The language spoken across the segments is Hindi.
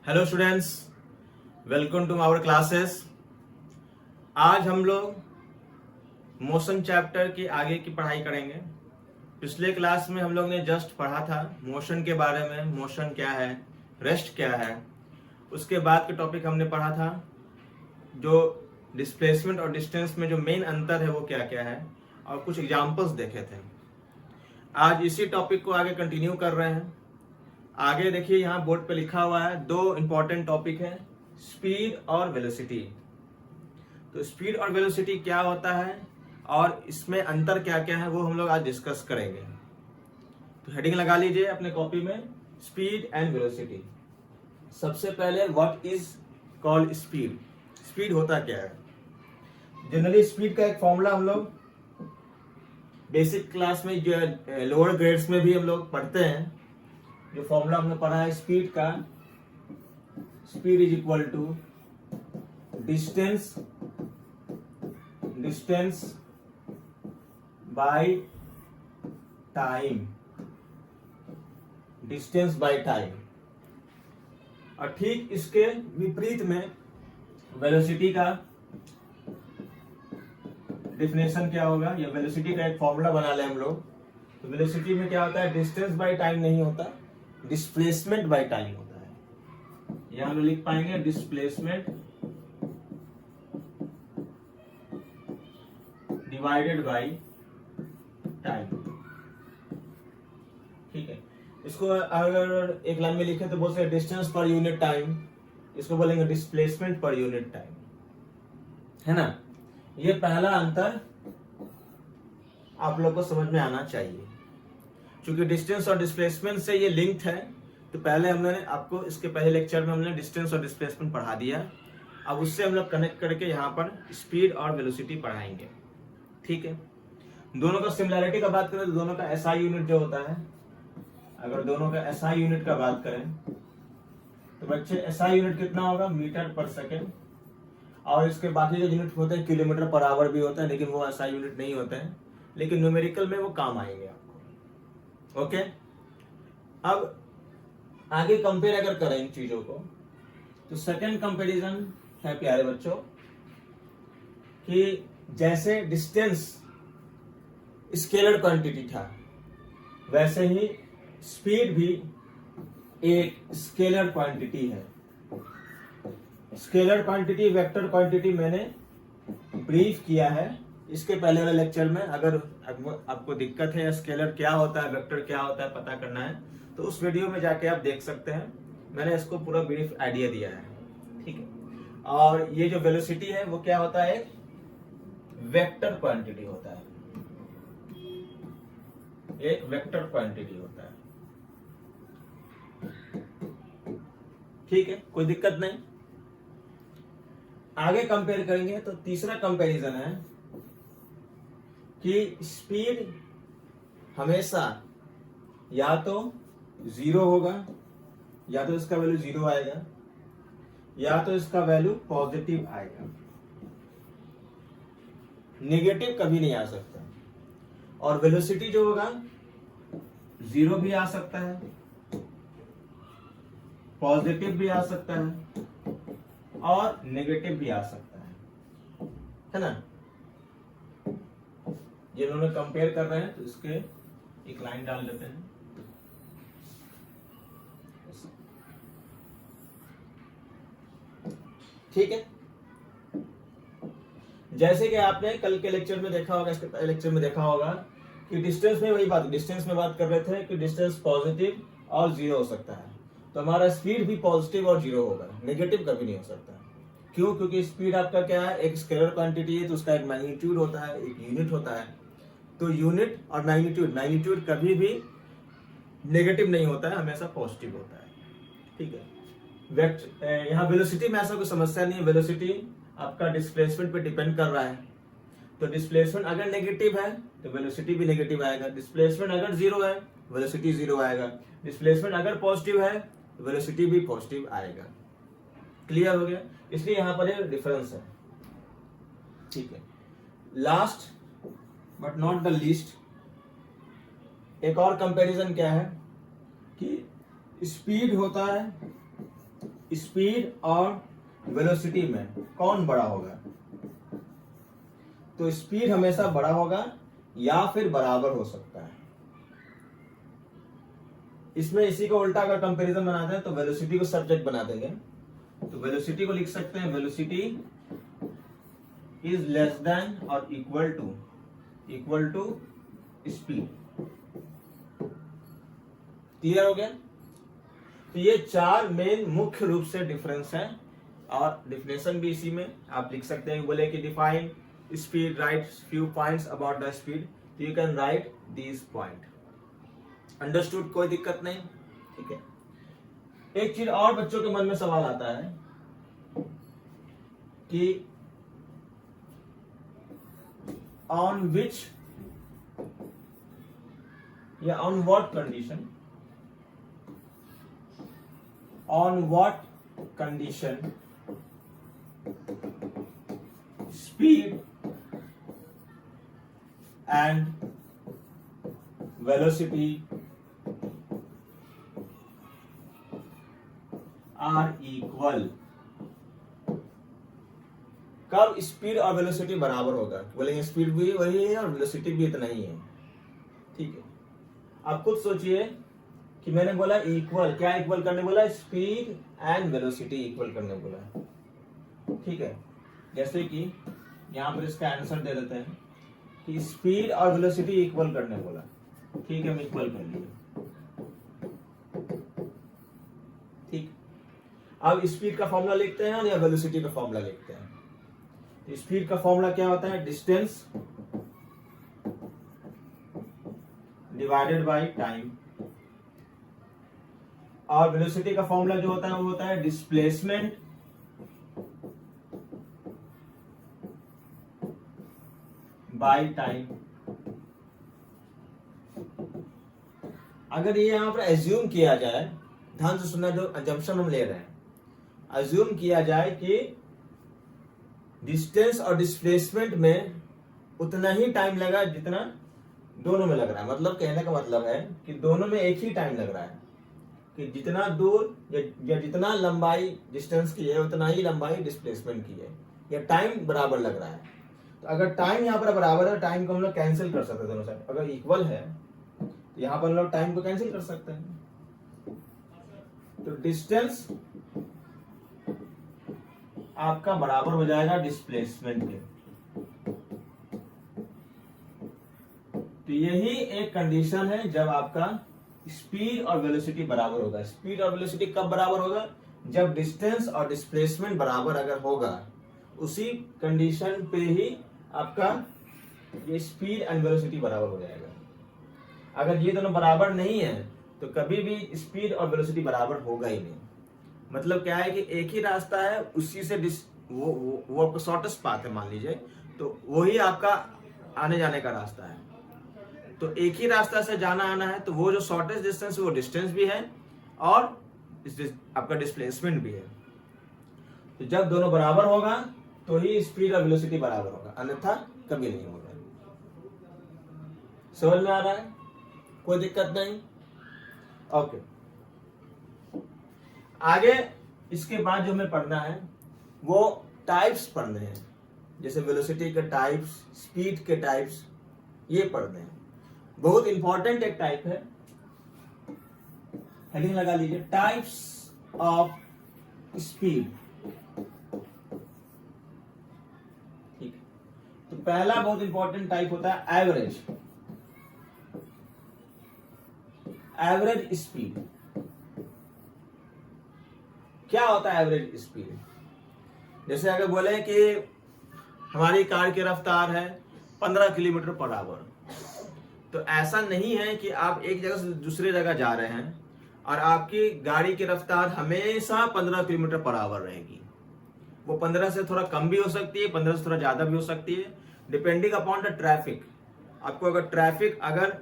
Hello students, welcome to our classes. आज हम लोग मोशन चैप्टर की आगे की पढ़ाई करेंगे। पिछले क्लास में हम लोग ने जस्ट पढ़ा था मोशन के बारे में, मोशन क्या है, रेस्ट क्या है। उसके बाद के टॉपिक हमने पढ़ा था जो डिस्प्लेसमेंट और डिस्टेंस में जो मेन अंतर है वो क्या क्या है, और कुछ एग्जाम्पल्स देखे थे। आज इसी टॉपिक को आगे कंटिन्यू कर रहे हैं। आगे देखिए, यहाँ बोर्ड पे लिखा हुआ है दो इंपॉर्टेंट टॉपिक है, स्पीड और वेलोसिटी। तो स्पीड और वेलोसिटी क्या होता है और इसमें अंतर क्या क्या है वो हम लोग आज डिस्कस करेंगे। तो हेडिंग लगा लीजिए अपने कॉपी में, स्पीड एंड वेलोसिटी। सबसे पहले what is called speed. Speed होता क्या है? जनरली स्पीड का एक फॉर्मूला हम लोग बेसिक क्लास में, जो लोअर ग्रेड्स में भी हम लोग पढ़ते हैं। जो फॉर्मूला हमने पढ़ा है स्पीड का, speed is equal to distance by time, distance by time. और ठीक इसके विपरीत में वेलोसिटी का डिफिनेशन क्या होगा, या वेलोसिटी का एक फॉर्मूला बना ले हम लोग। तो वेलोसिटी में क्या होता है, डिस्टेंस बाय टाइम नहीं होता, डिस्प्लेसमेंट बाय टाइम होता है। यहां हम लोग लिख पाएंगे डिस्प्लेसमेंट डिवाइडेड बाय टाइम। ठीक है, इसको अगर एक लाइन में लिखे तो बोल सकते डिस्टेंस पर यूनिट टाइम, इसको बोलेंगे डिस्प्लेसमेंट पर यूनिट टाइम, है ना। ये पहला अंतर आप लोग को समझ में आना चाहिए। क्योंकि डिस्टेंस और डिस्प्लेसमेंट से ये लिंक्ड है, तो पहले हमने आपको इसके पहले लेक्चर में हमने डिस्टेंस और डिस्प्लेसमेंट पढ़ा दिया। अब उससे हम लोग कनेक्ट करके यहाँ पर स्पीड और वेलोसिटी पढ़ाएंगे। ठीक है, दोनों का सिमिलैरिटी का बात करें तो दोनों का एसआई यूनिट जो होता है, अगर दोनों का एसआई यूनिट का बात करें तो बच्चे एसआई यूनिट कितना होगा, मीटर पर सेकेंड। और इसके बाकी जो यूनिट होते हैं किलोमीटर पर आवर भी होता है, लेकिन वो एसआई यूनिट नहीं होते हैं, लेकिन न्यूमेरिकल में वो काम आएंगे आपको। ओके, अब आगे कंपेयर अगर करें इन चीजों को, तो सेकंड कंपैरिजन है प्यारे बच्चों कि जैसे डिस्टेंस स्केलर क्वांटिटी था, वैसे ही स्पीड भी एक स्केलर क्वांटिटी है। स्केलर क्वांटिटी, वेक्टर क्वांटिटी मैंने ब्रीफ किया है इसके पहले वाले लेक्चर में। अगर आपको दिक्कत है स्केलर क्या होता है, वेक्टर क्या होता है पता करना है, तो उस वीडियो में जाके आप देख सकते हैं। मैंने इसको पूरा ब्रीफ आइडिया दिया है। ठीक है, और ये जो वेलोसिटी है वो क्या होता है, वेक्टर क्वांटिटी होता है, एक वेक्टर क्वांटिटी होता है। ठीक है, कोई दिक्कत नहीं। आगे कंपेयर करेंगे तो तीसरा कंपैरिजन है कि स्पीड हमेशा या तो जीरो होगा, या तो इसका वैल्यू जीरो आएगा, या तो इसका वैल्यू पॉजिटिव आएगा, नेगेटिव कभी नहीं आ सकता। और वेलोसिटी जो होगा जीरो भी आ सकता है, पॉजिटिव भी आ सकता है, और नेगेटिव भी आ सकता है ना। ये दोनों कंपेयर कर रहे हैं तो इसके एक लाइन डाल देते हैं। ठीक है, जैसे कि आपने कल के लेक्चर में देखा होगा, इसके पहले लेक्चर में देखा होगा कि डिस्टेंस में वही बात, डिस्टेंस में बात कर रहे थे कि डिस्टेंस पॉजिटिव और जीरो हो सकता है। तो हमारा स्पीड भी पॉजिटिव और जीरो होगा, नेगेटिव कभी नहीं हो सकता। क्यों? क्योंकि स्पीड आपका क्या है, एक स्केलर क्वांटिटी है, तो उसका एक मैग्नीट्यूड होता है, एक यूनिट होता है। तो यूनिट और मैग्नीट्यूड कभी भी नेगेटिव नहीं होता है, हमेशा पॉजिटिव होता है। ठीक है, यहाँ वेलोसिटी में ऐसा कोई समस्या नहीं है। वेलोसिटी आपका डिस्प्लेसमेंट पे डिपेंड कर रहा है। तो डिस्प्लेसमेंट अगर नेगेटिव है तो वेलोसिटी भी नेगेटिव आएगा, डिस्प्लेसमेंट अगर जीरो है वेलोसिटी जीरो आएगा, डिस्प्लेसमेंट अगर पॉजिटिव है तो वेलोसिटी भी पॉजिटिव आएगा। क्लियर हो गया? इसलिए यहां पर ये डिफरेंस है। ठीक है, last but not the least, एक और कंपैरिजन क्या है कि स्पीड होता है स्पीड और वेलोसिटी में कौन बड़ा होगा? तो स्पीड हमेशा बड़ा होगा या फिर बराबर हो सकता है। इसमें इसी को उल्टा अगर कंपैरिजन बनाते हैं तो वेलोसिटी को सब्जेक्ट बना देंगे, तो वेलोसिटी को लिख सकते हैं वेलोसिटी इज लेस देन और इक्वल टू स्पीड। क्लियर हो गया? तो ये चार मेन मुख्य रूप से डिफरेंस है, और डिफिनेशन भी इसी में आप लिख सकते हैं। बोले कि define speed, write few points about the speed, तो you can write these point. Understood? कोई दिक्कत नहीं, ठीक है। एक चीज और बच्चों के मन में सवाल आता है कि ऑन विच या on what condition speed and velocity are equal. कब स्पीड और वेलोसिटी बराबर होगा? बोलेंगे स्पीड भी वही है और वेलोसिटी भी इतना ही है, ठीक है। आप खुद सोचिए कि मैंने बोला इक्वल, क्या इक्वल करने बोला? स्पीड एंड वेलोसिटी इक्वल करने बोला, ठीक है। जैसे कि यहां पर इसका आंसर दे देते हैं कि स्पीड और वेलोसिटी इक्वल करने बोला, ठीक है, हम इक्वल कर लिए, ठीक। अब स्पीड का फॉर्मूला लिखते हैं या वेलोसिटी का फॉर्मूला लिखते हैं? स्पीड का फॉर्मूला क्या होता है? डिस्टेंस डिवाइडेड बाय टाइम, और वेलोसिटी का फॉर्मूला जो होता है वो होता है डिस्प्लेसमेंट बाय टाइम। अगर ये यहां पर एज्यूम किया जाए, ध्यान से सुनना, जो अजम्पशन हम ले रहे हैं, एज्यूम किया जाए कि डिस्टेंस और डिस्प्लेसमेंट में उतना ही टाइम लगा जितना दोनों में लग रहा है। मतलब कहने का मतलब है कि दोनों में एक ही टाइम लग रहा है, कि जितना दूर या जितना लंबाई डिस्टेंस की है उतना ही लंबाई डिस्प्लेसमेंट की है, या टाइम बराबर लग रहा है। तो अगर टाइम यहाँ पर बराबर है, टाइम को हम लोग कैंसिल कर सकते हैं दोनों साइड। अगर इक्वल है तो यहाँ पर हम लोग टाइम को कैंसिल कर सकते हैं। तो डिस्टेंस आपका बराबर हो जाएगा डिस्प्लेसमेंट के। तो यही एक कंडीशन है जब आपका स्पीड और वेलोसिटी बराबर होगा। स्पीड और वेलोसिटी कब बराबर होगा? जब डिस्टेंस और डिस्प्लेसमेंट बराबर अगर होगा, उसी कंडीशन पे ही आपका ये स्पीड एंड वेलोसिटी बराबर हो जाएगा। अगर ये दोनों बराबर नहीं है तो कभी भी स्पीड और वेलोसिटी बराबर होगा ही नहीं। मतलब क्या है कि एक ही रास्ता है, उसी से वो आपका शॉर्टेस्ट पाथ है मान लीजिए, तो वही आपका आने जाने का रास्ता है। तो एक ही रास्ता से जाना आना है, तो वो जो शॉर्टेस्ट डिस्टेंस है वो डिस्टेंस भी है और आपका डिस्प्लेसमेंट भी है। तो जब दोनों बराबर होगा तो ही स्पीड और वेलोसिटी बराबर होगा, अन्यथा कभी नहीं होगा। समझ में आ रहा है? कोई दिक्कत नहीं? ओके। आगे इसके बाद जो हमें पढ़ना है वो टाइप्स पढ़ने हैं, जैसे वेलोसिटी के टाइप्स, स्पीड के टाइप्स, ये पढ़ने हैं। बहुत इंपॉर्टेंट एक टाइप है, हेडिंग लगा लीजिए, टाइप्स ऑफ स्पीड। ठीक है, तो पहला बहुत इंपॉर्टेंट टाइप होता है एवरेज। एवरेज स्पीड क्या होता है? एवरेज स्पीड जैसे अगर बोले कि हमारी कार की रफ्तार है 15 किलोमीटर पर आवर, तो ऐसा नहीं है कि आप एक जगह से दूसरी जगह जा रहे हैं और आपकी गाड़ी की रफ्तार हमेशा 15 किलोमीटर पर आवर रहेगी। वो 15 से थोड़ा कम भी हो सकती है, 15 से थोड़ा ज्यादा भी हो सकती है, डिपेंडिंग अपॉन द ट्रैफिक। आपको अगर ट्रैफिक अगर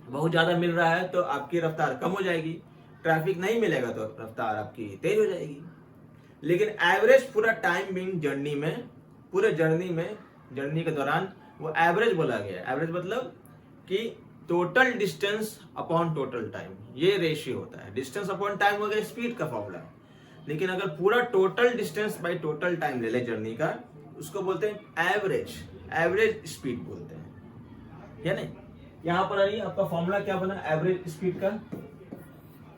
बहुत ज्यादा मिल रहा है तो आपकी रफ्तार कम हो जाएगी, ट्रैफिक नहीं मिलेगा तो रफ्तार आपकी तेज हो जाएगी। लेकिन एवरेज पूरा टाइम बिंग जर्नी में, पूरे जर्नी के दौरान वो एवरेज बोला गया है। एवरेज मतलब कि total distance upon total time, ये रेशियो होता है। डिस्टेंस अपॉन टाइम हो गया स्पीड का फॉर्मूला, लेकिन अगर पूरा total distance by total time ले ले जर्नी का, उसको बोलते हैं एवरेज स्पीड बोलते हैं, या नहीं। यहां पर आइए, आपका फॉर्मूला क्या बना एवरेज स्पीड का,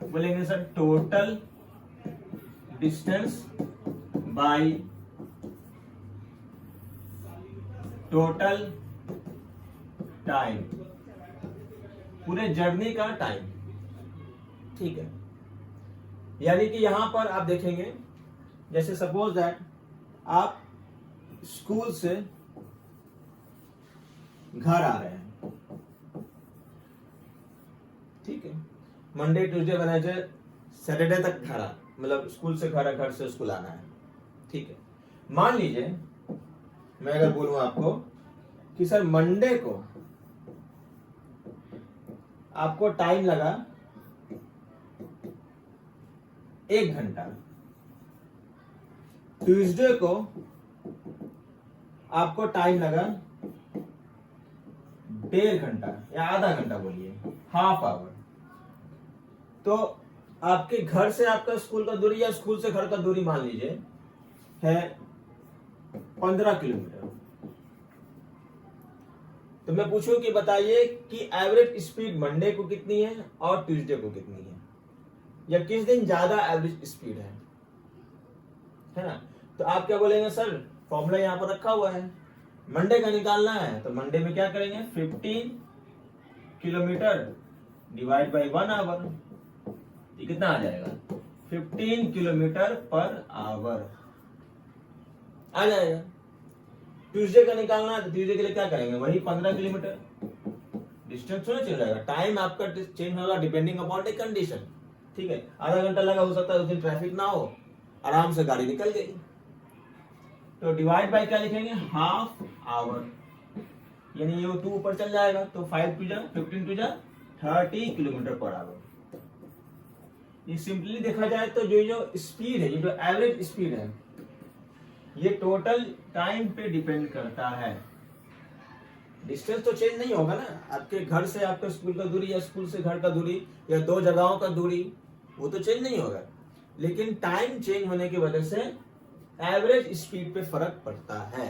बोलेंगे sir total distance by total time, पूरे जर्नी का टाइम, ठीक है। यानी कि यहां पर आप देखेंगे, जैसे सपोज दैट आप स्कूल से घर आ रहे हैं, ठीक है, मंडे ट्यूसडे वेडनेसडे सैटरडे तक घर आ, मतलब स्कूल से घर से स्कूल आना है, ठीक है। मान लीजिए मैं अगर बोलूं आपको कि सर मंडे को आपको टाइम लगा 1 घंटा, ट्यूसडे को आपको टाइम लगा 1.5 घंटा या आधा घंटा, बोलिए हाफ आवर। तो आपके घर से आपका स्कूल का दूरी या स्कूल से घर का दूरी मान लीजिए है 15 किलोमीटर। तो मैं पूछूं कि बताइए कि एवरेज स्पीड मंडे को कितनी है और ट्यूसडे को कितनी है, या किस दिन ज्यादा एवरेज स्पीड है ना। तो आप क्या बोलेंगे सर, फॉर्मूला यहां पर रखा हुआ है, मंडे का निकालना है तो मंडे में क्या करेंगे 15 किलोमीटर डिवाइड बाय 1 आवर, ये कितना आ जाएगा 15 किलोमीटर पर आवर आ जाएगा। ट्यूसडे का निकालना है तो ट्यूसडे के लिए क्या करेंगे, वही 15 किलोमीटर, डिस्टेंस थोड़ा चेंज रहेगा, टाइम आपका चेंज होगा डिपेंडिंग अपॉन द कंडीशन, ठीक है। आधा घंटा लगा, हो सकता है उस दिन ट्रैफिक ना हो, आराम से गाड़ी निकल गई। तो डिवाइड बाय क्या लिखेंगे हाफ आवर, यानी ये 2 ऊपर चल जाएगा तो 5 टू जा 15 टू जा 30 किलोमीटर पर आवर। ये सिंपली देखा जाए तो जो स्पीड है, ये जो एवरेज स्पीड है, ये टोटल टाइम पे डिपेंड करता है। डिस्टेंस तो चेंज नहीं होगा ना, आपके घर से आपके स्कूल का दूरी या स्कूल से घर का दूरी या 2 जगहों का दूरी, वो तो चेंज नहीं होगा, लेकिन टाइम चेंज होने की वजह से एवरेज स्पीड पे फर्क पड़ता है।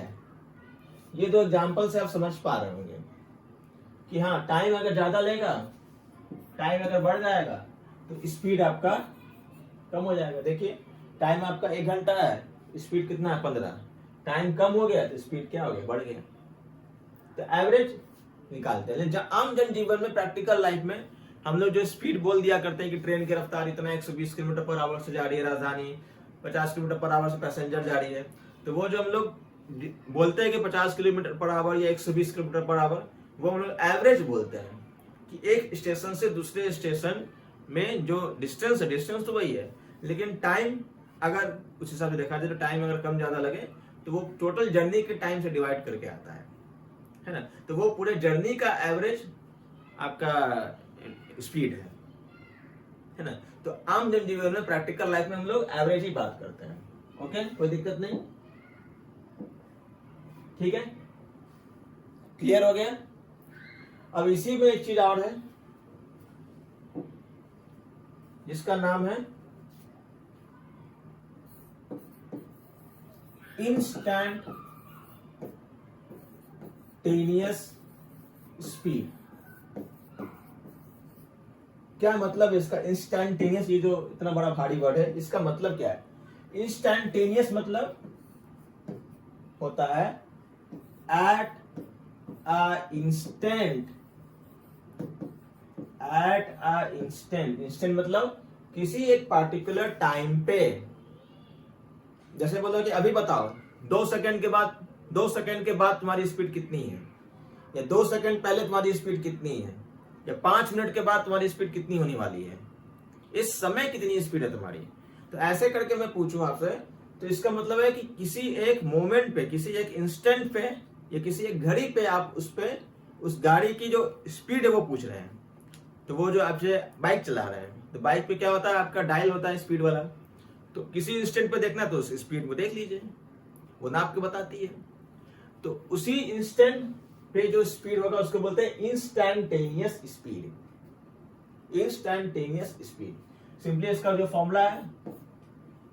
ये 2 एग्जांपल से आप समझ पा रहे होंगे कि हाँ, टाइम अगर ज्यादा लेगा, टाइम अगर बढ़ जाएगा तो स्पीड आपका कम हो जाएगा। देखिए टाइम आपका 1 घंटा है, स्पीड कितना है 15, टाइम कम हो गया तो स्पीड क्या हो गया, बढ़ गया। तो एवरेज निकालते हैं। आम जनजीवन में, प्रैक्टिकल लाइफ में हम लोग जो स्पीड बोल दिया करते हैं कि ट्रेन की रफ्तार इतना 120 किलोमीटर पर आवर से जा रही है, राजधानी 50 किलोमीटर पर आवर से पैसेंजर जा रही है, तो वो जो हम लोग बोलते हैं कि 50 किलोमीटर पर आवर या 120 किलोमीटर पर आवर, वो हम लोग एवरेज बोलते हैं कि एक स्टेशन से दूसरे स्टेशन में जो डिस्टेंस है, डिस्टेंस तो वही है, लेकिन टाइम अगर उस हिसाब से देखा जाए तो टाइम अगर कम ज्यादा लगे तो वो टोटल जर्नी के टाइम से डिवाइड करके आता है ना। तो वो पूरे जर्नी का एवरेज आपका स्पीड है ना। तो आम जनजीवन में, प्रैक्टिकल लाइफ में हम लोग एवरेज ही बात करते हैं। ओके, कोई दिक्कत नहीं, ठीक है, क्लियर हो गया। अब इसी में एक चीज और है जिसका नाम है इंस्टैंटेनियस स्पीड। क्या मतलब इसका इंस्टैंटेनियस, ये जो इतना बड़ा भारी वर्ड है, इसका मतलब क्या है। इंस्टैंटेनियस मतलब होता है एट अ इंस्टेंट, इंस्टेंट मतलब किसी एक पार्टिकुलर टाइम पे। जैसे बोलो कि अभी बताओ 2 सेकंड के बाद तुम्हारी स्पीड कितनी है, या 2 सेकंड पहले तुम्हारी स्पीड कितनी है, या 5 मिनट के बाद तुम्हारी स्पीड कितनी होने वाली है, इस समय कितनी स्पीड है तुम्हारी। तो ऐसे करके मैं पूछूं आपसे, तो इसका मतलब है कि किसी एक मोमेंट पे, किसी एक इंस्टेंट पे, या किसी एक घड़ी पे आप उस गाड़ी की जो स्पीड है वो पूछ रहे हैं। तो वो जो आपसे बाइक चला रहे हैं, तो बाइक पे क्या होता है, आपका डायल होता है स्पीड वाला, तो किसी इंस्टेंट पे देखना तो उस स्पीड को देख लीजिए, वो नाप के बताती है। तो उसी इंस्टेंट पे जो स्पीड होगा उसको बोलते हैं instantaneous speed. Instantaneous speed simply इसका जो फॉर्मूला है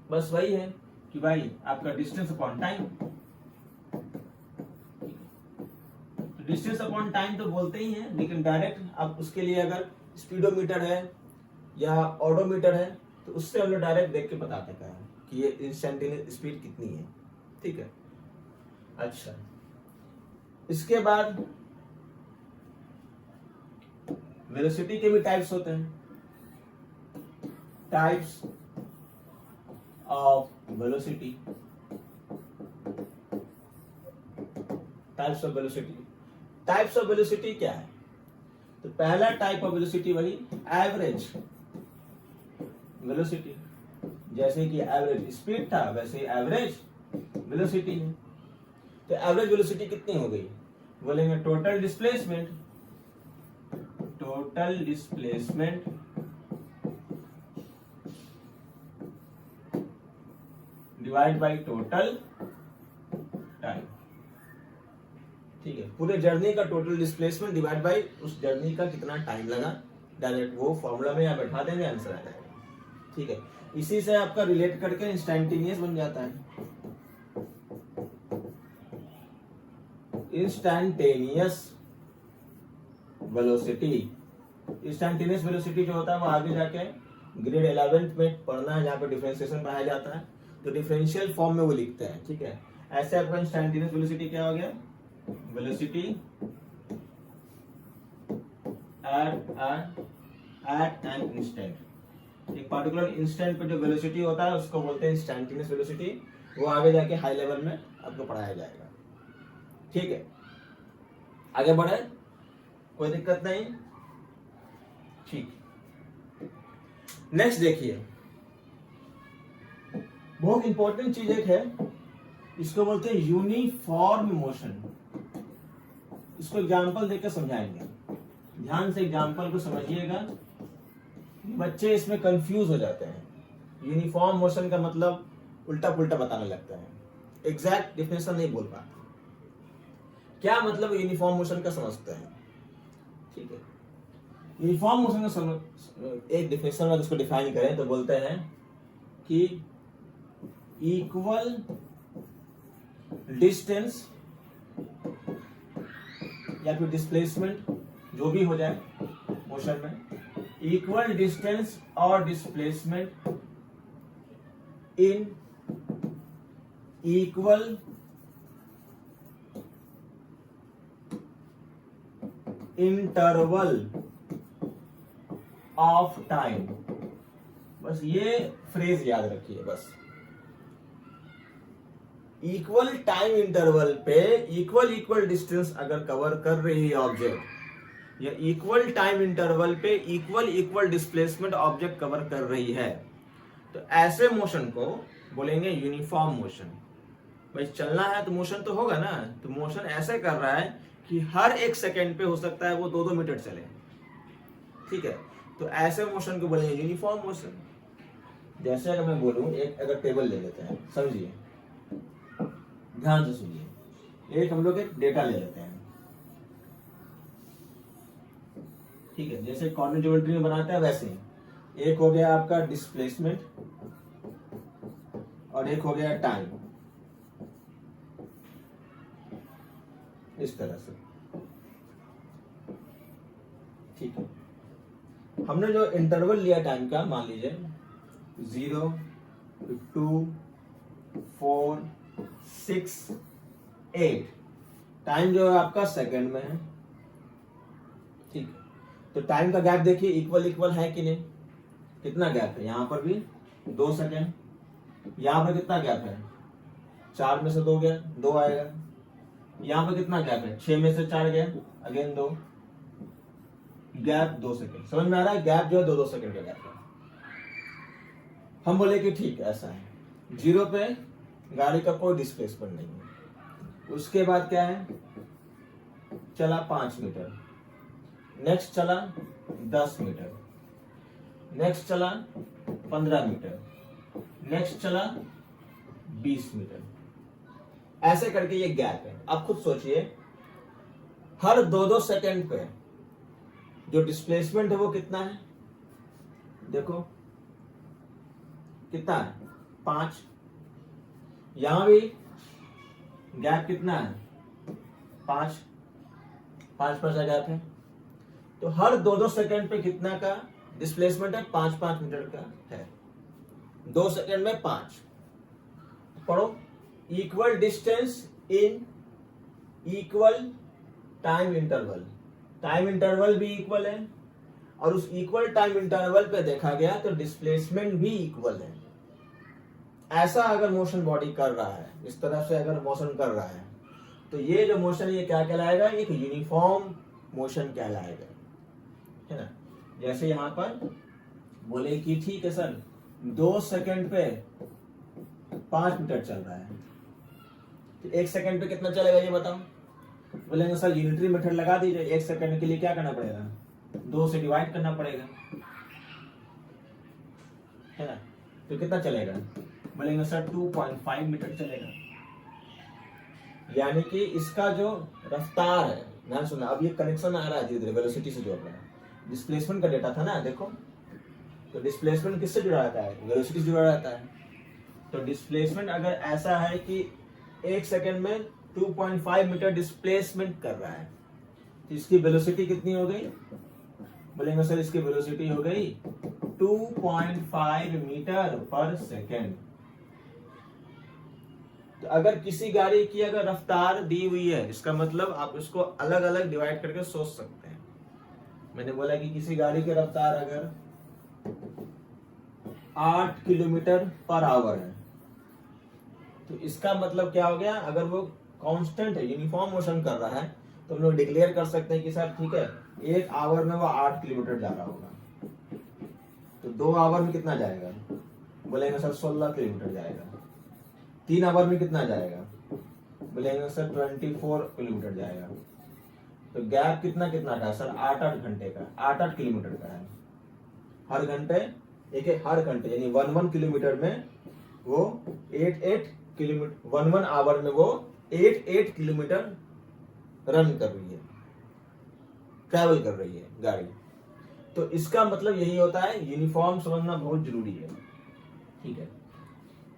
बस वही है कि भाई आपका distance upon time. Distance upon time तो बोलते ही हैं, लेकिन डायरेक्ट आप उसके लिए अगर स्पीडोमीटर है या ऑडोमीटर है तो उससे हम लोग डायरेक्ट देख के बता सकते हैं कि ये इंस्टेंटेनियस स्पीड कितनी है। ठीक है, अच्छा इसके बाद वेलोसिटी के भी टाइप्स होते हैं। Types of velocity, types of velocity. Types of velocity क्या है? तो पहला टाइप ऑफ वेलोसिटी वही एवरेज वेलोसिटी, जैसे कि एवरेज स्पीड था वैसे एवरेज वेलोसिटी है। तो एवरेज वेलोसिटी कितनी हो गई? बोलेंगे total displacement, total displacement divide by total time. ठीक है, पूरे जर्नी का टोटल डिस्प्लेसमेंट डिवाइड बाय उस जर्नी का कितना टाइम लगा, डायरेक्ट वो फॉर्मूला में आप बैठा देंगे, आंसर आ जाएगा। ठीक है, इसी से आपका रिलेट करके इंस्टेंटेनियस बन जाता है। इंस्टेंटेनियस वेलोसिटी, इंस्टेंटेनियस वेलोसिटी जो होता है वो आगे जाके ग्रेड 11th में पढ़ना है, जहाँ पे डिफरेंशिएशन पढ़ाया जाता है, तो डिफरेंशियल फॉर्म में वो लिखते हैं। ठीक है, ऐसे आपका इंस्टेंटेनियस वेलोसिटी क्या हो गया? Velocity at an instant. एक पार्टिकुलर इंस्टेंट पे जो वेलोसिटी होता है उसको बोलते हैं इंस्टेंटेनियस वेलोसिटी। वो आगे जाके हाई लेवल में आपको पढ़ाया जाएगा। ठीक है, आगे बढ़े, कोई दिक्कत नहीं। ठीक, नेक्स्ट देखिए, बहुत इंपॉर्टेंट चीज एक है, इसको बोलते हैं यूनिफॉर्म मोशन। इसको एग्जांपल देकर समझाएंगे, ध्यान से एग्जांपल को समझिएगा, बच्चे इसमें कंफ्यूज हो जाते हैं। यूनिफॉर्म मोशन का मतलब उल्टा पुल्टा बताने लगता है, एग्जैक्ट डिफिनेशन नहीं बोल पाते। क्या मतलब यूनिफॉर्म मोशन का समझते हैं? ठीक है, यूनिफॉर्म मोशन का एक डिफिनेशन में उसको डिफाइन करें तो बोलते हैं कि इक्वल डिस्टेंस या फिर डिस्प्लेसमेंट जो भी हो जाए मोशन में, इक्वल डिस्टेंस और displacement in equal interval of time. बस ये फ्रेज याद रखिए, बस इक्वल टाइम इंटरवल पे इक्वल डिस्टेंस अगर कवर कर रही है ऑब्जेक्ट, या इक्वल टाइम इंटरवल पे इक्वल डिस्प्लेसमेंट ऑब्जेक्ट कवर कर रही है, तो ऐसे मोशन को बोलेंगे यूनिफॉर्म मोशन। भाई चलना है तो मोशन तो होगा ना, तो मोशन ऐसे कर रहा है कि हर एक सेकेंड पे हो सकता है वो 2-2 मीटर चले। ठीक है, तो ऐसे मोशन को बोलेंगे यूनिफॉर्म मोशन। जैसे अगर मैं बोलूं, एक अगर टेबल ले लेते हैं, समझिए, ध्यान से सुनिए, एक हम लोग एक डेटा ले लेते हैं। ठीक है, जैसे कॉर्डिनेट ज्योमेट्री में बनाते हैं वैसे ही। एक हो गया आपका डिस्प्लेसमेंट और एक हो गया टाइम, इस तरह से। ठीक है, हमने जो इंटरवल लिया टाइम का, मान लीजिए 0, 2, 4, 6, 8, टाइम जो है आपका सेकंड में है। ठीक, तो टाइम का गैप देखिए इक्वल है कि नहीं, कितना गैप है? यहां पर भी 2 सेकेंड, यहां पर कितना गैप है? 4 में से 2 गया, 2 आएगा। यहां पर कितना गैप है? 6 में से 4 गया, अगेन 2, गैप 2 सेकेंड। समझ में आ रहा है? गैप जो है 2-2 सेकेंड का गैप है। हम बोले कि ठीक ऐसा है, 0 पे गाड़ी का कोई डिस्प्लेसमेंट नहीं है। उसके बाद क्या है? चला 5 मीटर, नेक्स्ट चला 10 मीटर, नेक्स्ट चला 15 मीटर, नेक्स्ट चला 20 मीटर, ऐसे करके ये गैप है। अब खुद सोचिए, हर 2-2 सेकेंड पे जो डिस्प्लेसमेंट है वो कितना है? देखो कितना है, 5, यहां भी गैप कितना है 5 का गैप है। तो हर 2-2 सेकंड पे कितना का डिस्प्लेसमेंट है 5-5 मीटर का है। 2 सेकंड में 5। पढ़ो, equal distance in equal time interval. Time interval भी इक्वल है और उस इक्वल टाइम इंटरवल पे देखा गया तो डिस्प्लेसमेंट भी इक्वल है। ऐसा अगर मोशन बॉडी कर रहा है, इस तरह से अगर मोशन कर रहा है, तो ये जो मोशन ये क्या कहलाएगा, एक यूनिफॉर्म मोशन कहलाएगा, है ना। जैसे यहां पर बोले कि ठीक है सर 2 सेकंड पे 5 मीटर चल रहा है, तो 1 सेकंड पे कितना चलेगा ये बताओ। बोलेंगे सर यूनिटरी मेथड लगा दीजिए, 1 सेकंड के लिए क्या करना पड़ेगा, 2 से डिवाइड करना पड़ेगा, है ना। तो कितना चलेगा, बोलेंगे सर 2.5 मीटर चलेगा। यानी कि इसका जो रफ्तार है, ध्यान सुना, अब ये कनेक्शन आ रहा है धीरे धीरे वेलोसिटी से जोड़ रहा है। डिस्प्लेसमेंट का डेटा था ना, देखो तो डिस्प्लेसमेंट किससे जुड़ा रहता है, वेलोसिटी से जुड़ा रहता है। तो डिस्प्लेसमेंट अगर ऐसा है कि 1 सेकंड में 2.5 मीटर डिस्प्लेसमेंट कर रहा है, तो इसकी वेलोसिटी कितनी हो गई, बोलेंगे सर इसकी वेलोसिटी हो गई 2.5 मीटर पर सेकेंड। तो अगर किसी गाड़ी की अगर रफ्तार दी हुई है, इसका मतलब आप इसको अलग अलग डिवाइड करके सोच सकते हैं। मैंने बोला कि किसी गाड़ी की रफ्तार अगर 8 किलोमीटर पर आवर है, तो इसका मतलब क्या हो गया, अगर वो कांस्टेंट है, यूनिफॉर्म मोशन कर रहा है, तो हम लोग डिक्लेयर कर सकते हैं कि सर ठीक है 1 आवर में वो 8 किलोमीटर जा रहा होगा। तो 2 आवर में कितना जाएगा, बोलेंगे सर 16 किलोमीटर जाएगा। 3 आवर में कितना जाएगा, बोलेंगे सर 24 किलोमीटर जाएगा। तो गैप कितना कितना का सर 8-8 घंटे का, 8-8 किलोमीटर का है। हर घंटे हर घंटे यानी 1 किलोमीटर में वो 8 किलोमीटर, 1 आवर में वो 8 किलोमीटर रन कर रही है, ट्रैवल कर रही है गाड़ी। तो इसका मतलब यही होता है, यूनिफॉर्म समझना बहुत जरूरी है, ठीक है।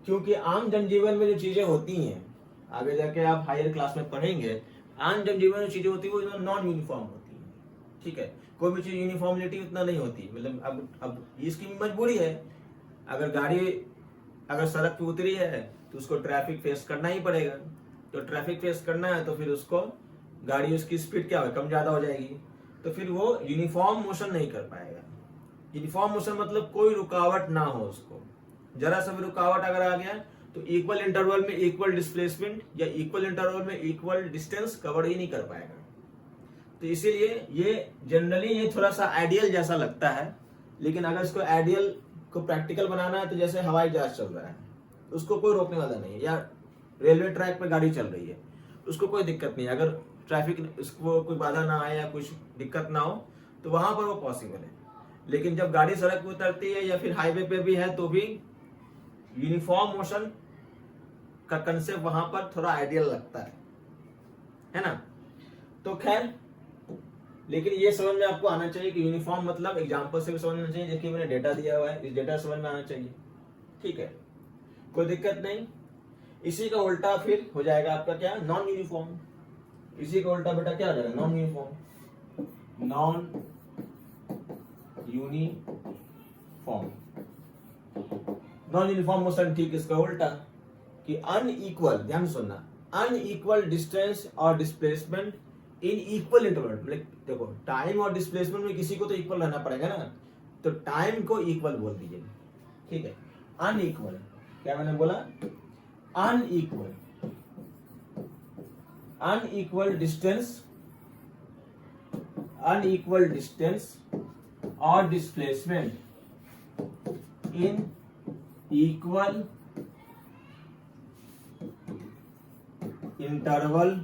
क्योंकि आम जनजीवन में जो चीजें होती हैं, आगे जाके आप हायर क्लास में पढ़ेंगे, आम जनजीवन में चीजें होती है वो नॉन यूनिफॉर्म होती है, ठीक है। कोई भी चीज यूनिफॉर्मिलिटी उतना नहीं होती, मतलब अब इसकी मजबूरी है। अगर गाड़ी अगर सड़क पे उतरी है तो उसको ट्रैफिक फेस करना ही पड़ेगा। तो ट्रैफिक फेस करना है तो फिर उसको गाड़ी, उसकी स्पीड क्या है, कम ज्यादा हो जाएगी, तो फिर वो यूनिफॉर्म मोशन नहीं कर पाएगा। यूनिफॉर्म मोशन मतलब कोई रुकावट ना हो उसको, जरा सा भी रुकावट अगर आ गया तो इक्वल इंटरवल में इक्वल डिस्प्लेसमेंट या इक्वल इंटरवल में इक्वल डिस्टेंस कवर ही नहीं कर पाएगा। तो इसीलिए ये जनरली ये थोड़ा सा आइडियल जैसा लगता है, लेकिन अगर इसको आइडियल को प्रैक्टिकल बनाना है तो जैसे हवाई जहाज चल रहा है, उसको कोई रोकने वाला नहीं है, या रेलवे ट्रैक पे गाड़ी चल रही है, उसको कोई दिक्कत नहीं है। अगर ट्रैफिक उसको कोई बाधा ना आए या कुछ दिक्कत ना हो तो वहां पर वो पॉसिबल है। लेकिन जब गाड़ी सड़क पे उतरती है या फिर हाईवे पे भी है, तो भी यूनिफॉर्म मोशन का कंसेप्ट वहां पर थोड़ा आइडियल लगता है ना। तो खैर, लेकिन ये समझ में आपको आना चाहिए कि यूनिफॉर्म मतलब एग्जांपल से भी समझना चाहिए। देखिए मैंने डेटा दिया हुआ है, इस डेटा समझ में आना चाहिए, ठीक है, कोई दिक्कत नहीं। इसी का उल्टा फिर हो जाएगा आपका क्या, नॉन यूनिफॉर्म। इसी का उल्टा बेटा क्या हो जाएगा, non uniform. Non uniform, non uniform motion, ठीक इसका उल्टा कि अनइक्वल, ध्यान सुनना, अनइक्वल डिस्टेंस और डिस्प्लेसमेंट इन इक्वल इंटरवल। देखो टाइम और डिस्प्लेसमेंट में किसी को तो इक्वल रहना पड़ेगा ना, तो टाइम को इक्वल बोल दीजिए, ठीक है। अनइक्वल, क्या मैंने बोला, unequal, unequal distance, unequal distance और displacement in equal interval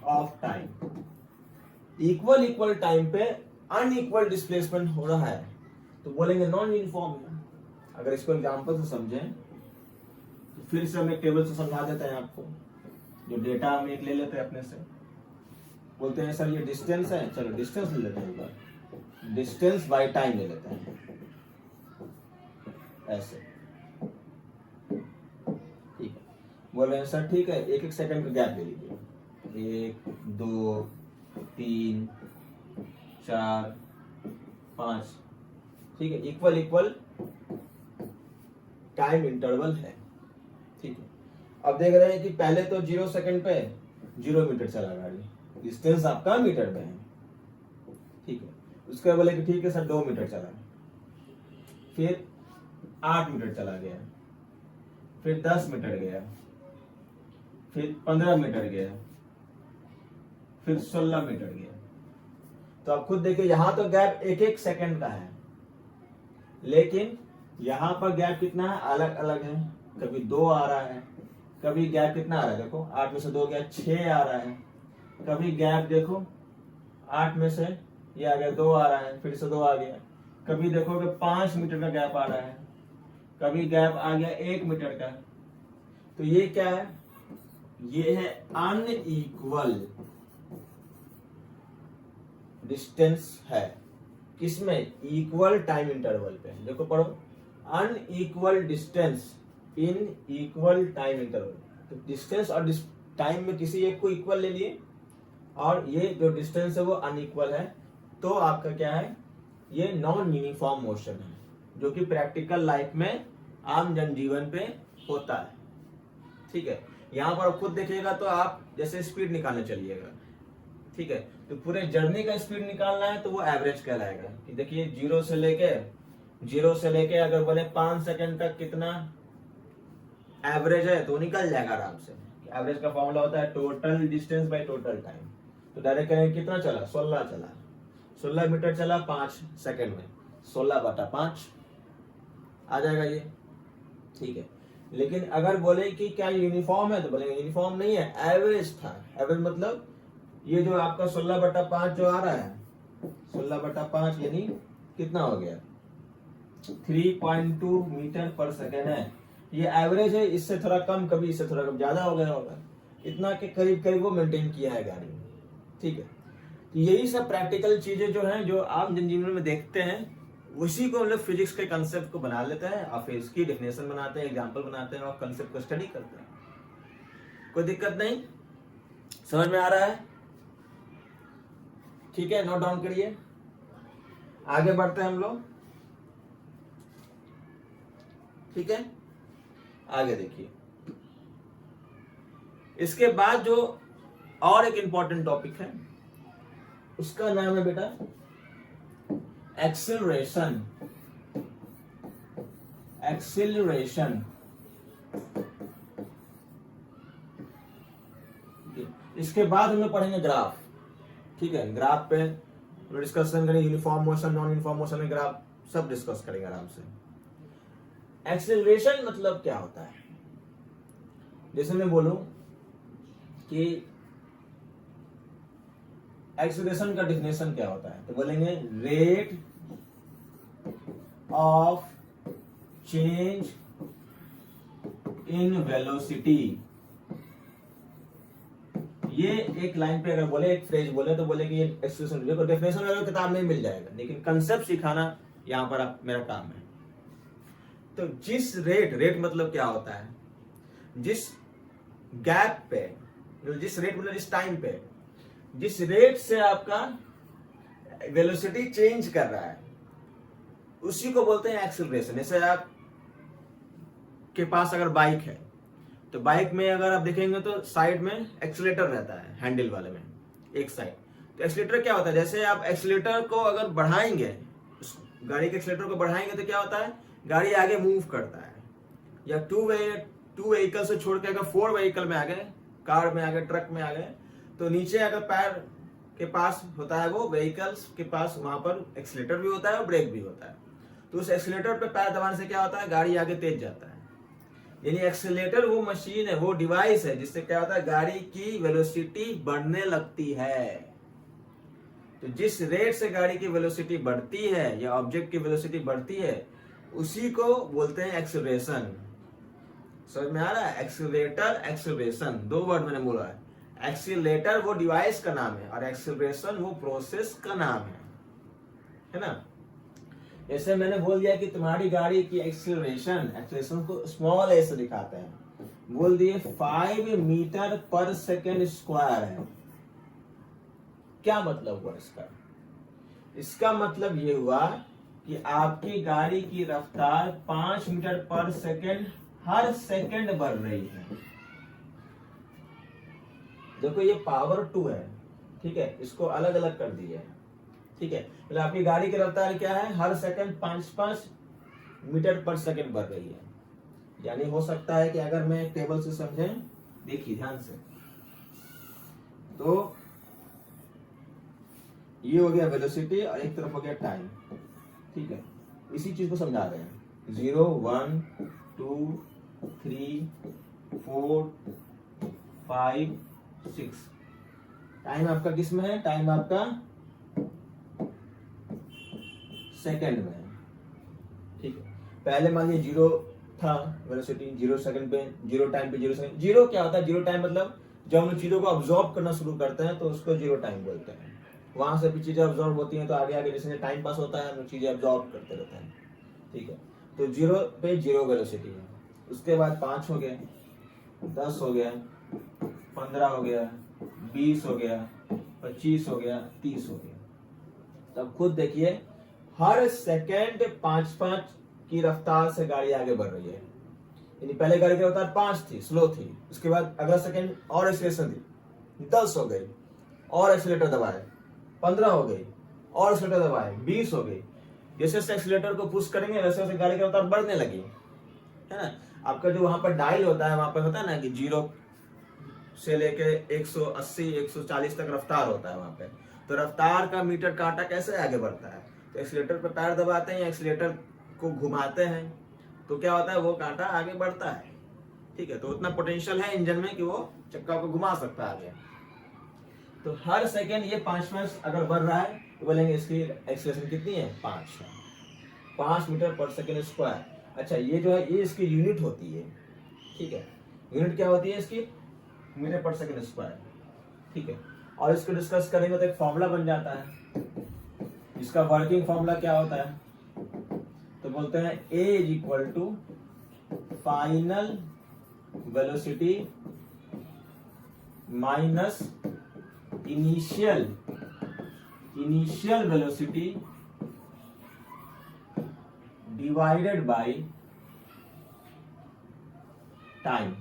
of time. Equal time पे अनइक्वल डिस्प्लेसमेंट हो रहा है तो बोलेंगे नॉन यूनिफॉर्म। अगर इसको एग्जांपल से समझें तो फिर से हम एक टेबल से समझा देते हैं आपको, जो डेटा हम एक ले लेते हैं अपने से, बोलते हैं सर ये डिस्टेंस है, चलो डिस्टेंस ले लेते हैं, डिस्टेंस बाय टाइम ले लेते हैं ऐसे। बोल रहे हैं सर ठीक है, एक एक सेकंड का गैप ले लीजिए, 1 2 3 4 5, ठीक है, इक्वल इक्वल टाइम इंटरवल है, ठीक है। अब देख रहे हैं कि पहले तो 0 सेकंड पे 0 मीटर चला गाड़ी, डिस्टेंस आपका मीटर में है, ठीक है। उसके बाद बोले कि ठीक है सर 2 मीटर चला, फिर 8 मीटर चला गया, फिर 10 मीटर गया, फिर 15 मीटर गया, फिर 16 मीटर गया। तो आप खुद देखिए यहां तो गैप एक एक सेकंड का है, लेकिन यहां पर गैप कितना है, अलग अलग है। कभी 2 आ रहा है, कभी गैप कितना आ रहा है, देखो 8 में से 2 गया 6 आ रहा है, कभी गैप देखो 8 में से ये आ गया 2 आ रहा है, फिर से 2 आ गया, कभी देखो कि 5 मीटर का गैप आ रहा है, कभी गैप आ गया 1 मीटर का। तो ये क्या है, ये है अनइक्वल डिस्टेंस है, किसमें, इक्वल टाइम इंटरवल पे। देखो पढ़ो, unequal distance in equal time interval. तो डिस्टेंस और टाइम में किसी एक को इक्वल ले लिए, और ये जो डिस्टेंस है वो अनइक्वल है, तो आपका क्या है, ये नॉन यूनिफॉर्म मोशन है, जो कि प्रैक्टिकल लाइफ में आम जनजीवन पे होता है, ठीक है। यहां पर आप खुद देखिएगा तो आप जैसे स्पीड निकालने चलिएगा, ठीक है, तो पूरे जर्नी का स्पीड निकालना है तो वो एवरेज कहलाएगा। कि देखिए 0 से लेके अगर बोले 5 सेकंड तक कितना एवरेज है तो निकल जाएगा आराम से। एवरेज का फॉर्मूला होता है total distance by total time. तो डायरेक्ट करेंगे कितना चला, 16 चला, 16 मीटर चला 5 सेकंड में, 16/5 आ जाएगा ये, ठीक है। लेकिन अगर बोले कि क्या यूनिफॉर्म है तो बोलेंगे यूनिफॉर्म नहीं है, एवरेज था। एवरेज मतलब ये जो आपका 16/5 जो आ रहा है, 16/5 यानी कितना हो गया, 3.2 मीटर पर सेकेंड है। ये एवरेज है, इससे थोड़ा कम, कभी इससे थोड़ा कम ज्यादा हो गया होगा, इतना के करीब करीब वो मेंटेन किया है गाड़ी में, ठीक है। तो यही सब प्रैक्टिकल चीजें जो हैं, जो आम जनजीवन में देखते हैं, उसी को हम लोग फिजिक्स के कंसेप्ट को बना लेते हैं और फिर इसकी डेफिनेशन बनाते हैं, एग्जाम्पल बनाते हैं और कंसेप्ट को स्टडी करते हैं। कोई दिक्कत नहीं, समझ में आ रहा है, ठीक है। नोट डाउन करिए, आगे बढ़ते हैं हम लोग, ठीक है। आगे देखिए, इसके बाद जो और एक इंपॉर्टेंट टॉपिक है उसका नाम है बेटा एक्सेलरेशन। एक्सेलरेशन, इसके बाद हम लोग पढ़ेंगे ग्राफ, ठीक है। ग्राफ पे डिस्कशन करेंगे, uniform motion, non uniform motion में ग्राफ सब डिस्कस करेंगे आराम से। एक्सेलरेशन मतलब क्या होता है, जैसे मैं बोलूं कि एक्सेलरेशन का डेफिनेशन क्या होता है, तो बोलेंगे rate of change in velocity. ये एक लाइन पे अगर बोले, एक फ्रेज बोले तो बोले कि ये एक्सेलरेशन। देखो डेफिनेशन अगर किताब में मिल जाएगा, लेकिन कंसेप्ट सिखाना यहां पर मेरा काम है। तो जिस रेट मतलब क्या होता है, जिस गैप पे, जिस रेट मतलब जिस टाइम पे, जिस रेट से आपका वेलोसिटी चेंज कर रहा है, उसी को बोलते हैं एक्सेलरेशन। जैसे आप के पास अगर बाइक है, तो बाइक में अगर आप देखेंगे तो साइड में एक्सीलेटर रहता है, हैंडल वाले में एक साइड। तो एक्सीलेटर क्या होता है, जैसे आप एक्सीलेटर को अगर बढ़ाएंगे, गाड़ी के एक्सीलेटर को बढ़ाएंगे तो क्या होता है, गाड़ी आगे मूव करता है। या टू व्हीकल से छोड़ के अगर 4 व्हीकल में आ गए, कार में आ गए, ट्रक में आ गए, तो नीचे अगर पैर के पास होता है वो व्हीकल्स के पास, वहां पर एक्सीलेटर भी होता है और ब्रेक भी होता है। तो उस एक्सीलेटर पे पैर दबाने से क्या होता है, गाड़ी आगे तेज जाता है। यानी एक्सीलेटर वो मशीन है, वो डिवाइस है जिससे क्या होता है, गाड़ी की वेलोसिटी बढ़ने लगती है। तो जिस रेट से गाड़ी की वेलोसिटी बढ़ती है या ऑब्जेक्ट की वेलोसिटी बढ़ती है, उसी को बोलते हैं एक्सेलरेशन। समझ में आ रहा है, एक्सीलेटर एक्सेलरेशन, 2 वर्ड मैंने बोला है। एक्सीलेटर वो डिवाइस का नाम है और एक्सेलरेशन वो प्रोसेस का नाम है ना। जैसे मैंने बोल दिया कि तुम्हारी गाड़ी की एक्सेलरेशन को स्मॉल ए से दिखाते हैं, बोल दिए 5 मीटर पर सेकेंड स्क्वायर है। क्या मतलब हुआ इसका? इसका मतलब ये हुआ कि आपकी गाड़ी की रफ्तार 5 मीटर पर सेकेंड हर सेकेंड बढ़ रही है। देखो ये पावर 2 है, ठीक है, इसको अलग अलग कर दिया है, ठीक है। मतलब आपकी गाड़ी की रफ्तार क्या है? हर सेकंड 5-5 मीटर पर सेकंड बढ़ रही है। यानी हो सकता है कि अगर मैं टेबल से समझें, देखिए ध्यान से, तो ये हो गया वेलोसिटी और एक तरफ हो गया टाइम, ठीक है। इसी चीज को समझा रहे हैं। 0 1 2 3 4 5 6 टाइम आपका किस में है? टाइम आपका सेकंड में है, ठीक है। पहले मान लीजिए 0 था वेलोसिटी, 0 सेकंड पे, 0 टाइम पे, 0 सेकंड। 0 क्या होता है? 0 टाइम मतलब जब हम चीजों को ऑब्जॉर्व करना शुरू करते हैं तो उसको 0 टाइम बोलते हैं। वहां से भी चीजें ऑब्जॉर्व होती हैं तो आगे आगे जैसे टाइम पास होता है हम चीजें ऑब्जॉर्व करते रहते हैं, ठीक है। तो 0 पे 0 वेलोसिटी है, उसके बाद 5 हो गया, 10 हो गया, 15 हो गया, 20 हो गया, 25 हो गया, 30 हो गया। तब खुद देखिए हर सेकेंड 5-5 की रफ्तार से गाड़ी आगे बढ़ रही है। यानी पहले गाड़ी की रफ्तार 5 थी, स्लो थी, उसके बाद अगला सेकेंड और एक्सीलरेशन दी, 10 हो गई और एक्सीलेटर दबाए, 15 हो गई और एक्सीलेटर दबाए, 20 हो गई। जैसे जैसे एक्सीलेटर को पुश करेंगे वैसे वैसे गाड़ी की रफ्तार बढ़ने लगी, है ना। आपका जो वहां पर डायल होता है, वहां पर होता है ना कि 0 से लेके 180 140 तक रफ्तार होता है वहां पे। तो रफ्तार का मीटर कांटा कैसे आगे बढ़ता है? तो एक्सीलेटर पर पैर दबाते हैं या एक्सीलेटर को घुमाते हैं तो क्या होता है? वो कांटा आगे बढ़ता है, ठीक है। तो उतना पोटेंशियल है इंजन में कि वो चक्का को घुमा सकता है आगे। तो हर सेकेंड ये 5-5 अगर बढ़ रहा है तो बोलेंगे इसकी एक्सीलरेशन कितनी है? 5 मीटर पर सेकेंड स्क्वायर। अच्छा, ये जो है ये इसकी यूनिट होती है, ठीक है। यूनिट क्या होती है इसकी? मीटर पर सेकेंड स्क्वायर, ठीक है। और इसको डिस्कस करेंगे तो एक फॉर्मूला बन जाता है, इसका वर्किंग फॉर्मूला क्या होता है? तो बोलते हैं A is equal to final velocity minus initial velocity divided by time.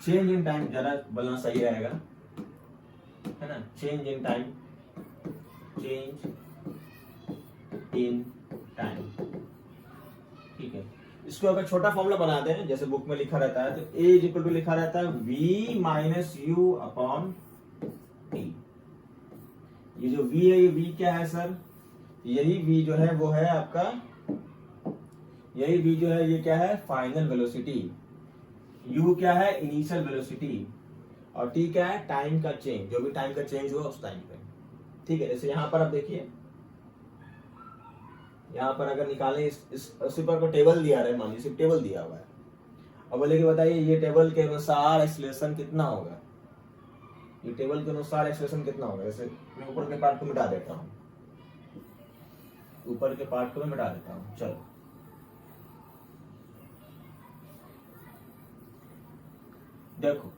Change in time जरा बोलना सही रहेगा, है ना। Change in time, change in time, ठीक है। इसको अगर छोटा फॉर्मूला बना दें जैसे बुक में लिखा रहता है, तो A इज इक्वल टू लिखा रहता है V minus you upon T. ये जो V है, ये V क्या है सर? यही V जो है वो है आपका, यही V जो है ये क्या है? Final velocity. U क्या है? Initial velocity. और T क्या है? टाइम का चेंज, जो भी टाइम का चेंज हुआ उस टाइम पे, ठीक है। जैसे यहां पर आप देखिए, यहाँ पर अगर निकालें इस पर को टेबल दिया रहे, मान लीजिए टेबल दिया हुआ है। अब बोले कि बताइए ये टेबल के अनुसार एक्सीलरेशन कितना होगा? ये टेबल के अनुसार एक्सीलरेशन कितना होगा? जैसे मैं ऊपर के पार्ट को मिटा देता हूँ, ऊपर के पार्ट को मैं मिटा देता हूँ, चलो। देखो,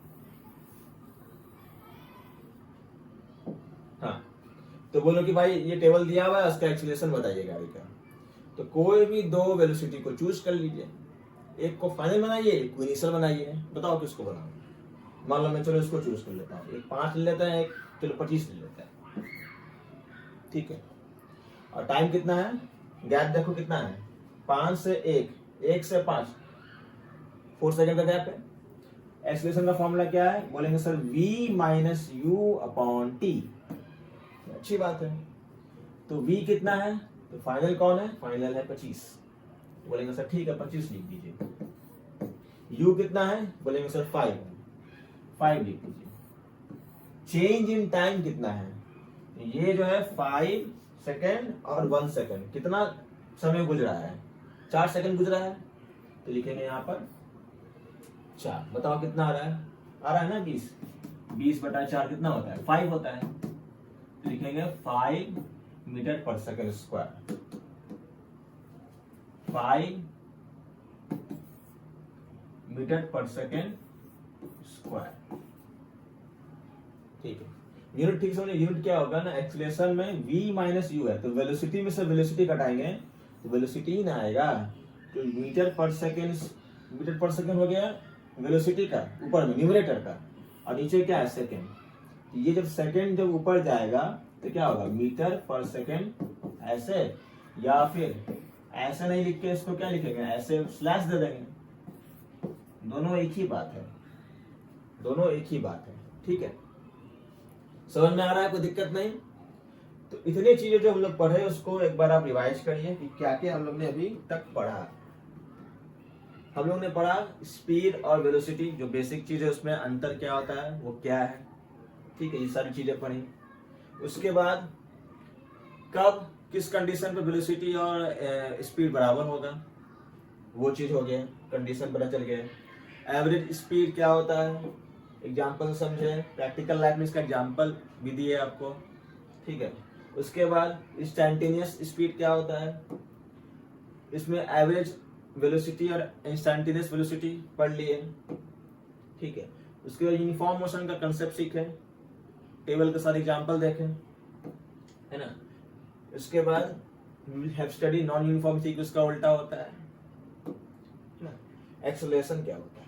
हाँ, तो बोलो कि भाई ये टेबल दिया हुआ है, उसका एक्सीलरेशन बताइए गाड़ी का। तो कोई भी दो वेलोसिटी को चूज कर लीजिए, एक को फाइनल बनाइए, एक को इनिशियल बनाइए। बताओ किसको बनाओ? मान लो मैं चलो इसको चूज कर लेता हूँ, एक 5 ले लेते हैं, एक चलो 25 ले लेते हैं, ठीक है। और टाइम कितना है? गैप देखो कितना है, 5 से 1, 1 से 5, 4 सेकंड का गैप है। एक्सीलरेशन का फॉर्मूला क्या है? बोलेंगे sir V minus you upon T. अच्छी बात है। तो V कितना है? तो फाइनल कौन है? फाइनल है 25। बोलेंगे सर ठीक है 25 लिख दीजिए। U कितना है? बोलेंगे सर 5 है, 5 लिख दीजिए। चेंज इन टाइम कितना है? ये जो है 5 सेकेंड और 1 सेकेंड, कितना समय गुजरा है? 4 सेकेंड गुजरा है, तो लिखेंगे यहाँ पर 4। बताओ कितना आ रहा है? आ रहा है ना 20। 20/4 कितना होता है? 5 होता है। तो लिखेंगे 5 मीटर पर सेकेंड स्क्वायर। 5 मीटर पर सेकेंड स्क्वायर। ठीक है, यूनिट ठीक समझिए, यूनिट क्या होगा ना, एक्सीलरेशन में v माइनस यू है, तो वेलोसिटी में से वेलोसिटी घटाएंगे तो वेलोसिटी ही ना आएगा, तो मीटर पर सेकेंड हो गया वेलोसिटी का ऊपर में न्यूमरेटर का, और नीचे क्या है सेकेंड। ये जब सेकेंड जब ऊपर जाएगा तो क्या होगा, मीटर पर सेकेंड ऐसे, या फिर ऐसे नहीं लिख के इसको क्या लिखेंगे, ऐसे स्लैश दे देंगे। दोनों एक ही बात है, दोनों एक ही बात है। ठीक है, समझ में आ रहा है, कोई दिक्कत नहीं। तो इतनी चीजें जो हम लोग पढ़े उसको एक बार आप रिवाइज करिए कि क्या क्या हम लोग ने अभी तक पढ़ा। हम लोग ने पढ़ा स्पीड और वेलोसिटी, जो बेसिक चीज है उसमें अंतर क्या होता है वो क्या है। ठीक है, ये सारी चीजें पढ़ी। उसके बाद कब किस कंडीशन पे वेलोसिटी और स्पीड बराबर होगा वो चीज हो गया, कंडीशन पता चल गया। एवरेज स्पीड क्या होता है, एग्जाम्पल समझे, प्रैक्टिकल लाइफ में इसका एग्जाम्पल भी दिए आपको। ठीक है, उसके बाद इंस्टैंटेनियस स्पीड क्या होता है, इसमें एवरेज वेलोसिटी और इंस्टैंटेनियस वेलोसिटी पढ़ लिए। ठीक है, उसके बाद यूनिफॉर्म मोशन का कंसेप्ट सीखे, टेबल के साथ एग्जाम्पल देखें, है ना। उसके बाद हैव स्टडी नॉन यूनिफॉर्मिटी, उसका उल्टा होता है ना, एक्सेलरेशन क्या होता है।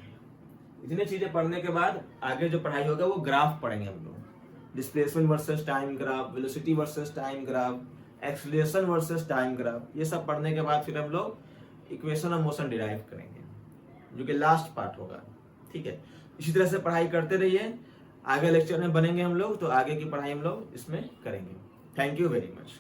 इतनी चीजें पढ़ने के बाद आगे जो पढ़ाई होगा वो ग्राफ पढ़ेंगे हम लोग, displacement versus time graph, velocity versus time graph, acceleration versus time graph. ये सब पढ़ने के बाद फिर हम लोग इक्वेशन ऑफ मोशन डिराइव करेंगे, जो कि लास्ट पार्ट होगा। ठीक है, इसी तरह से पढ़ाई करते रहिए, आगे लेक्चर में बनेंगे हम लोग, तो आगे की पढ़ाई हम लोग इसमें करेंगे। Thank you very much.